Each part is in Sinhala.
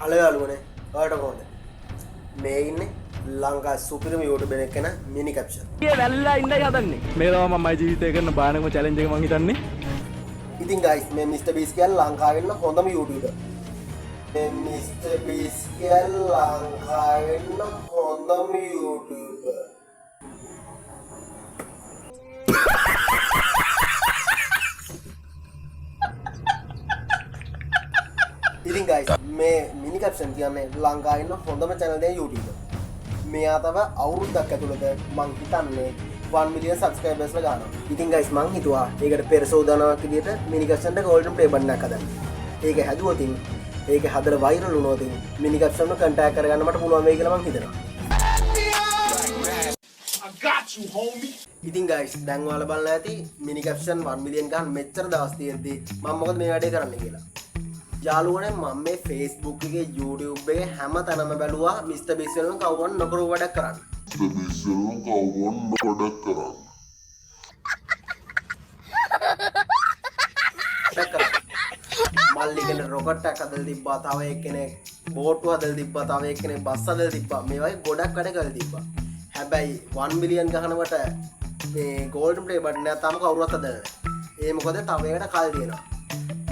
හලෝ යාළුවනේ ඔයාලට කොහොමද මේ ඉන්නේ ලංකා සුපිරිම YouTube එකක් කෙන මිනි කැප්ෂන්. මේ වැල්ලා ඉඳයි හදන්නේ. මේ තමයි මම ජීවිතේ කරන බානකම චැලෙන්ජ් එක මං හිතන්නේ. ඉතින් guys මේ Mr Beast කියන්නේ ලංකාවේ ඉන්න හොඳම YouTuber. මේ Mr Beast කියන්නේ ලංකාවේ ඉන්න හොඳම YouTuber. ඉතින් guys මේ මිනි කැප්ෂන් කියන්නේ ලංකාවේ ඉන්න හොඳම channel එකේ YouTuber. මෙයා තව අවුරුද්දක් ඇතුළත මං හිතන්නේ 1 million subscribers ලා ගන්නවා. ඉතින් guys මං හිතුවා ඒකට පෙර සෝදානාවක් විදියට මිනි කැප්ෂන් එක golden play button එකක් හදන්න. ඒක හැදුවොතින් ඒක හදලා viral වුණොතින් මිනි කැප්ෂන් එක contact කරගන්න මට පුළුවන් වෙයි කියලා මං හිතනවා. I got you homie. ඉතින් guys දැන් ඔයාලා බලලා ඇති මිනි කැප්ෂන් 1 million ගන්න මෙච්චර දවස් තියෙද්දි මම මොකද මේ වැඩේ කරන්නේ කියලා. යාළුවනේ මම මේ Facebook එකේ YouTube එකේ හැම තැනම බැලුවා Mr Beast වලින් කවුරුන් නොකරව වැඩක් කරන්න. මල්ලිගෙන රොකට් එකක් හදලා තිබ්බා, තව එක්කෙනෙක් බෝට්ටුව හදලා තිබ්බා, තව එක්කෙනෙක් බස් හදලා තිබ්බා. මේ වගේ ගොඩක් වැඩ කරලා තිබ්බා. හැබැයි 1 million ගහනකොට මේ golden play button එක තාම කවුරුවත් හදලා නැහැ. ඒ මොකද තව එකට කල් දෙනවා.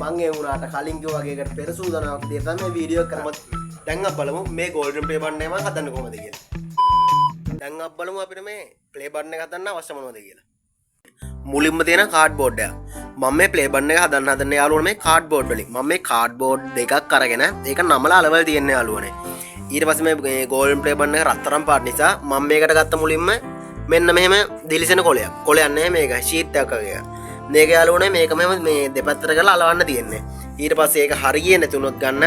මං ඒ වුණාට කලින් කිව්වා වගේ එකට පෙර සූදානමක් දෙන්න තමයි මේ වීඩියෝ එක කරන්නේ. දැන් අපි බලමු මේ golden play button එක මම හදන්නේ කොහොමද කියලා. දැන් අපි බලමු අපිට මේ play button එක හදන්න අවශ්‍ය මොනවද කියලා. මුලින්ම තියෙන කාඩ්බෝඩ් එක. මම මේ play button එක හදන්න හදන්නේ යාළුවනේ මේ කාඩ්බෝඩ් වලින්. මම මේ කාඩ්බෝඩ් දෙකක් අරගෙන ඒක නමලා අලවල් තියෙන යාළුවනේ. ඊට පස්සේ මේ golden play button එක රත්තරන් පාට නිසා මම මේකට ගත්ත මුලින්ම මෙන්න මෙහෙම දිලිසෙන කොලයක්. කොලයක් නෙමෙයි මේක ෂීට් එකක් වගේ. මේක යාළුවනේ මේක මෙහෙම මේ දෙපැත්තට කරලා අලවන්න තියෙන්නේ. ඊට පස්සේ ඒක හරියන්නේ නැති වුණොත් ගන්න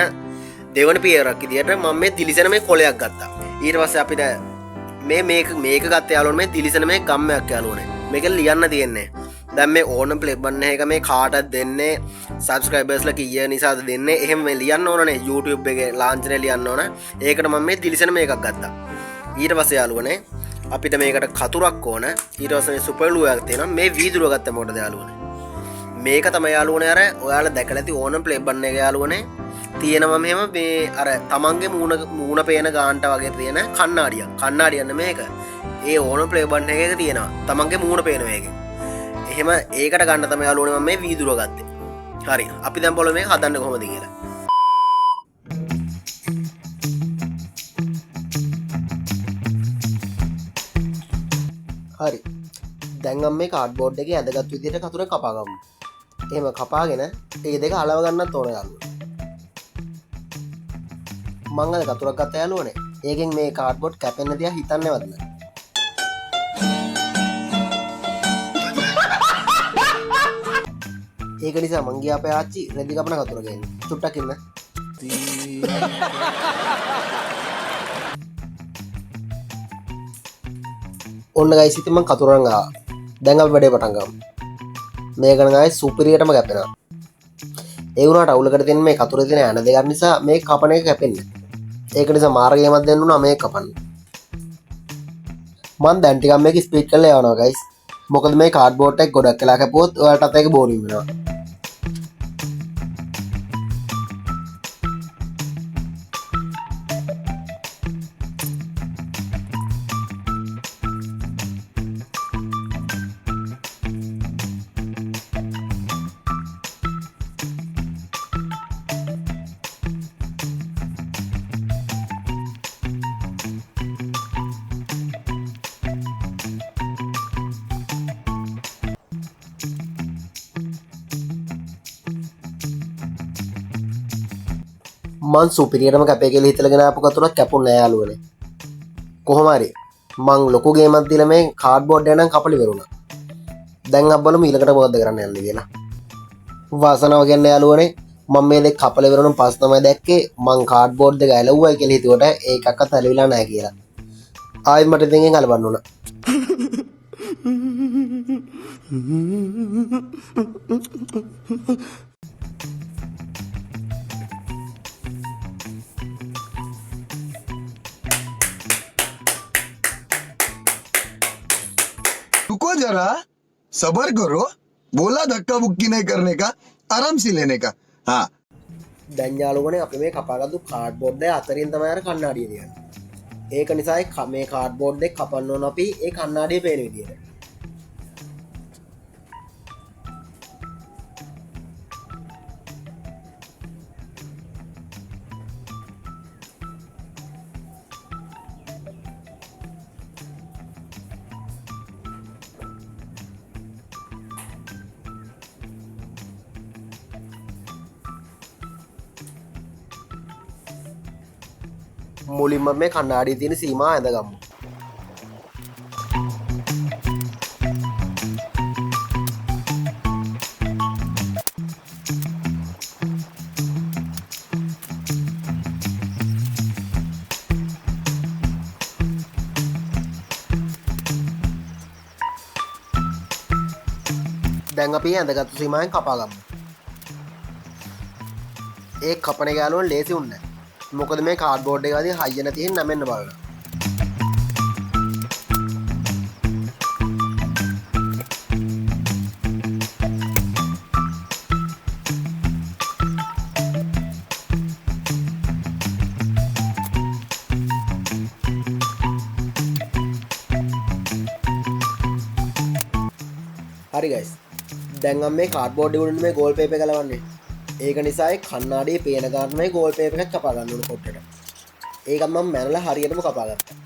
දෙවන පියවරක් විදියට මම මේ දිලිසෙන මේ කොලයක් ගත්තා. ඊට පස්සේ අපිට මේක ගත්ත යාළුවනේ මේ දිලිසෙන මේ ගම්මයක් යාළුවනේ. මේක ලියන්න තියෙන්නේ. දැන් මේ ඕන ප්ලේ බටන් එක මේ කාටද දෙන්නේ සබ්ස්ක්‍රයිබර්ස්ලා කීය නිසාද දෙන්නේ එහෙම මේ ලියන්න ඕනනේ YouTube එකේ ලාන්ච්නේ ලියන්න ඕන. ඒකට මම මේ දිලිසෙන මේකක් ගත්තා. ඊට පස්සේ යාළුවනේ අපිට මේකට කතුරක් ඕන. ඊට පස්සේ මේ සුපර් ග්ලූ එකක් තියෙනවා. මේ වීදුරුව ගත්ත මොකටද යාළුවනේ? මේක තමයි යාළුවනේ අර ඔයාලා දැකලා ඇති ඕනම ප්ලේ බටන් එක යාළුවනේ තියෙනවා මෙහෙම මේ අර තමන්ගේ මූණ පේන ගානට වගේ තියෙන කණ්ණාඩියක්. කණ්ණාඩියක් මේක. ඒ ඕනම ප්ලේ බටන් එකක තියෙනවා. තමන්ගේ මූණ පේන මේකේ. එහෙම ඒකට ගන්න තමයි යාළුවනේ මම මේ වීදුරුව ගත්තේ. හරි. අපි දැන් බලමු මේක හදන්න කොහොමද කියලා. හරි. දැන් මම මේ කාඩ්බෝඩ් එකේ ඇඳගත් විදිහට කතුර කපා ගමු. එහෙම කපාගෙන ඒ දෙක අලව ගන්නත් ඕන යාළුවනේ. මම අද කතුරක් ගත්ත යාළුවනේ. ඒකෙන් මේ කාඩ්බෝඩ් කැපෙන්න තියා හිතන්නේවත් නෑ. ඒක නිසා මං ගියා අපේ ආච්චි රෙදි කපන කතුර ගේන්න. චුට්ටක් ඉන්න. ඔන්න ගයිස් ඉතින් මං කතුරන් ආවා. දැන් අපි වැඩේ පටන් ගමු. මේක නම් ගයිස් සුපිරියටම කැපෙනවා. ඒ වුණාට අවුලකට තියෙන මේ කතුරේ තියෙන ඇන දෙකක් නිසා මේ කපන එක කැපෙන්නේ. ඒක නිසා මාර්ගයමක් දෙන්න උනා මේක කපන්න. මං දැන් ටිකක් මේක ස්පීඩ් කරලා යවනවා ගයිස්. මොකද මේ කාඩ්බෝඩ් එක ගොඩක් වෙලා කැපුවොත් ඔයාලටත් ඒක බෝරින් වෙනවා. මං සුපිරියටම කැපේ කියලා හිතලාගෙන ආපු කතුරක් කැපුන්නේ නෑ යාළුවනේ. කොහොම හරි මං ලොකු ගේමක් දීලා මේ කාඩ්බෝඩ් එක නම් කපලි වෙරුණා. දැන් අපි බලමු ඊළඟට මොකද කරන්න යන්නේ කියලා. වාසනාව කියන්නේ යාළුවනේ මම මේ දෙක කපලි වෙරුණා පස්සේ තමයි දැක්කේ මං කාඩ්බෝඩ් එක ඇලවුවයි කියලා හිතුවට ඒකක්වත් ඇලවිලා නෑ කියලා. ආයෙත් මට දෙකෙන් අලවන්න උනා. रुको जरा सबर करो बोला धक्का बुक्की नहीं करने का आराम से लेने का हाँ දැන් යාළුවනේ අපි මේ කපාගත්තු කාඩ්බෝඩ් එක අතරින් තමයි අර කණ්ණාඩිය තියන්නේ. ඒක නිසා මේ කාඩ්බෝඩ් එක කපන්න ඕන අපි ඒ කණ්ණාඩිය පේන විදියට. මුලින්ම මේ කණ්ණාඩියේ තියෙන සීමා ඇඳගමු. දැන් අපි ඇඳගත්තු සීමාවෙන් කපා ගමු. ඒ කපන එක යාළුවෝ ලේසි උන්නේ නැහැ. මොකද මේ කාඩ්බෝඩ් එක අදී හයිය නැති හින්දා නැමෙන්න බලන්න. හරි ගයිස්. දැන් මම මේ කාඩ්බෝඩ් එක උඩින් මේ ගෝල් පේපර් එක ගලවන්නේ. ඒක නිසා කන්නාඩියේ පේන ගන්න මේ ගෝල් පේපර් එකක් කපා ගන්න ඕන පොට්ටට. ඒකත් මම මැනලා හරියටම කපා ගත්තා.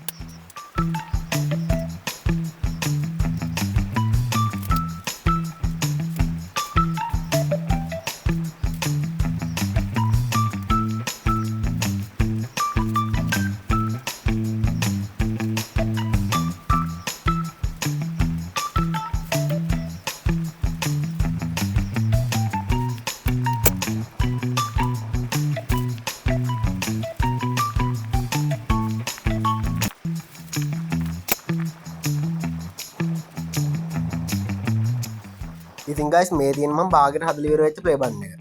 ඉතින් ගයිස් මේ තියෙන මම බාගෙට හදලා ඉවර වෙච්ච ප්ලේ බටන් එක.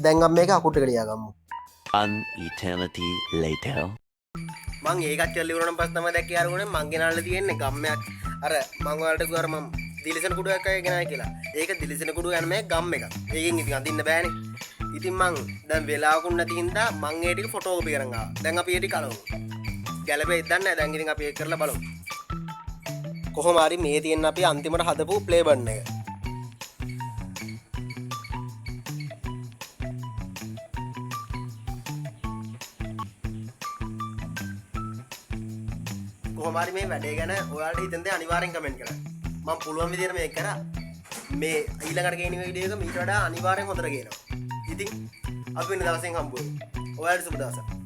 දැන් අපි මේක අකුට්ටකට ලියාගමු. An eternity later. මං ඒකත් කරලා ඉවරනම් පස්සේ තමයි දැක්කේ අරගෙන මං ගෙනාලා තියෙන්නේ ගම්මයක්. අර මං ඔයාලට කිව්වා අර මම දිලිසෙන කුඩුවක් අය ගෙනායි කියලා. ඒක දිලිසෙන කුඩුව යන මේ ගම් එකක්. ඒකෙන් ඉතින් අඳින්න බෑනේ. ඉතින් මං දැන් වෙලාවකුත් නැති හින්දා මං ඒ ටික ෆොටෝ කොපි කරන් ආවා. දැන් අපි ඒ ටික අලවමු. ගැලපෙයිද දන්නේ නැහැ. දැන් ඉතින් අපි ඒක කරලා බලමු. කොහොම හරි මේ තියෙන අපි අන්තිමට හදපු ප්ලේ බටන් එක. කොහොමරි මේ වැඩේ ගැන ඔයාලට හිතෙන් දේ අනිවාර්යෙන් කමෙන්ට් කරන්න. මම පුළුවන් විදිහට මේක කරා. මේ ඊළඟට ගේන වීඩියෝ එක මීට වඩා අනිවාර්යෙන් හොඳට ගේනවා. ඉතින් අපි වෙන දවසෙන් හම්බ වෙමු. ඔයාලට සුබ දවසක්.